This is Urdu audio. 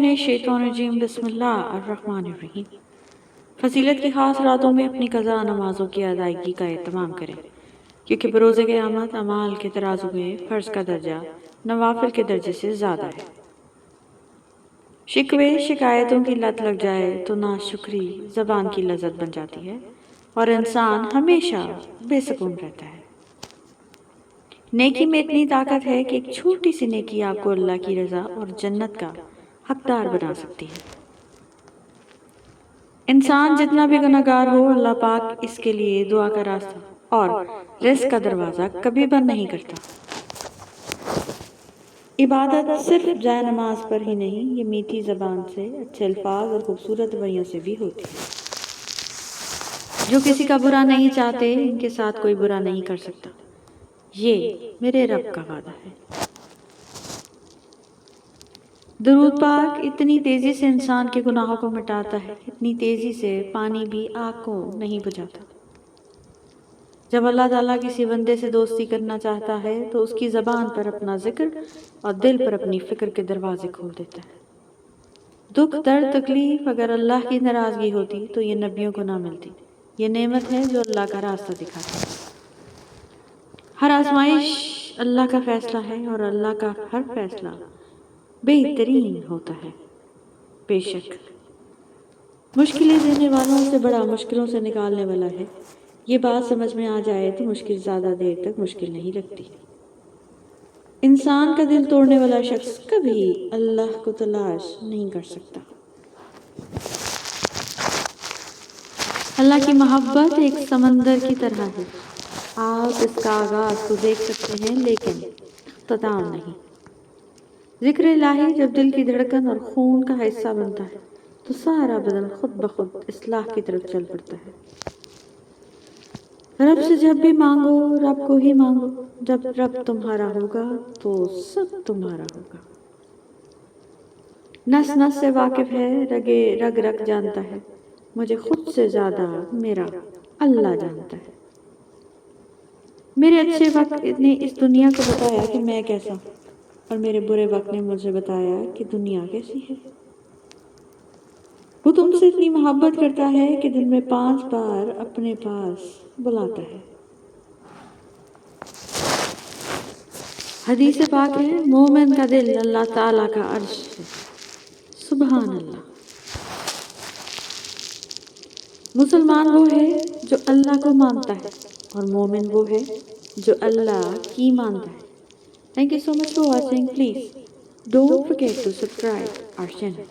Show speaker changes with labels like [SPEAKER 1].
[SPEAKER 1] من الشیطان الرجیم بسم اللہ الرحمن الرحیم۔ فضیلت کی خاص راتوں میں اپنی قضا نمازوں کی ادائیگی کا اہتمام کریں، کیونکہ بروز قیامت اعمال کے ترازو میں فرض کا درجہ نوافل کے درجے سے زیادہ ہے۔ شکوے شکایتوں کی لت لگ جائے تو ناشکری زبان کی لذت بن جاتی ہے اور انسان ہمیشہ بے سکون رہتا ہے۔ نیکی میں اتنی طاقت ہے کہ ایک چھوٹی سی نیکی آپ کو اللہ کی رضا اور جنت کا حقدار بنا سکتی ہے۔ انسان جتنا بھی گنہگار ہو، اللہ پاک اس کے لیے دعا کا راستہ اور رزق کا دروازہ کبھی بند نہیں کرتا۔ عبادت صرف جائے نماز پر ہی نہیں، یہ میٹھی زبان سے، اچھے الفاظ اور خوبصورت رویوں سے بھی ہوتی ہے۔ جو کسی کا برا نہیں چاہتے، ان کے ساتھ کوئی برا نہیں کر سکتا، یہ میرے رب کا وعدہ ہے۔ درود پاک اتنی تیزی سے انسان کے گناہوں کو مٹاتا ہے، اتنی تیزی سے پانی بھی آگ کو نہیں بجھاتا۔ جب اللہ تعالیٰ کسی بندے سے دوستی کرنا چاہتا ہے تو اس کی زبان پر اپنا ذکر اور دل پر اپنی فکر کے دروازے کھول دیتا ہے۔ دکھ درد تکلیف اگر اللہ کی ناراضگی ہوتی تو یہ نبیوں کو نہ ملتی۔ یہ نعمت ہے جو اللہ کا راستہ دکھاتی ہے۔ ہر آزمائش اللہ کا فیصلہ ہے اور اللہ کا ہر فیصلہ بہترین ہوتا ہے۔ بے شک مشکلیں دینے والوں سے بڑا مشکلوں سے نکالنے والا ہے۔ یہ بات سمجھ میں آ جائے تو مشکل زیادہ دیر تک مشکل نہیں لگتی۔ انسان کا دل توڑنے والا شخص کبھی اللہ کو تلاش نہیں کر سکتا۔ اللہ کی محبت ایک سمندر کی طرح ہے، آپ اس کا آغاز تو دیکھ سکتے ہیں لیکن اختتام نہیں۔ ذکر الہی جب دل کی دھڑکن اور خون کا حصہ بنتا ہے تو سارا بدن خود بخود اصلاح کی طرف چل پڑتا ہے۔ رب سے جب بھی مانگو رب کو ہی مانگو، جب رب تمہارا ہوگا تو سب تمہارا ہوگا۔ نس نس سے واقف ہے، رگ رگ جانتا ہے، مجھے خود سے زیادہ میرا اللہ جانتا ہے۔ میرے اچھے وقت نے اس دنیا کو بتایا کہ میں کیسا ہوں، اور میرے برے وقت نے مجھے بتایا کہ دنیا کیسی ہے۔ وہ تم سے اتنی محبت کرتا ہے کہ دن میں 5 بار اپنے پاس بلاتا ہے۔ حدیث پاک ہے، مومن کا دل اللہ تعالیٰ کا عرش ہے۔ سبحان اللہ۔ مسلمان وہ ہے جو اللہ کو مانتا ہے اور مومن وہ ہے جو اللہ کی مانتا ہے۔ Thank you so much for watching. Please don't forget to subscribe our channel.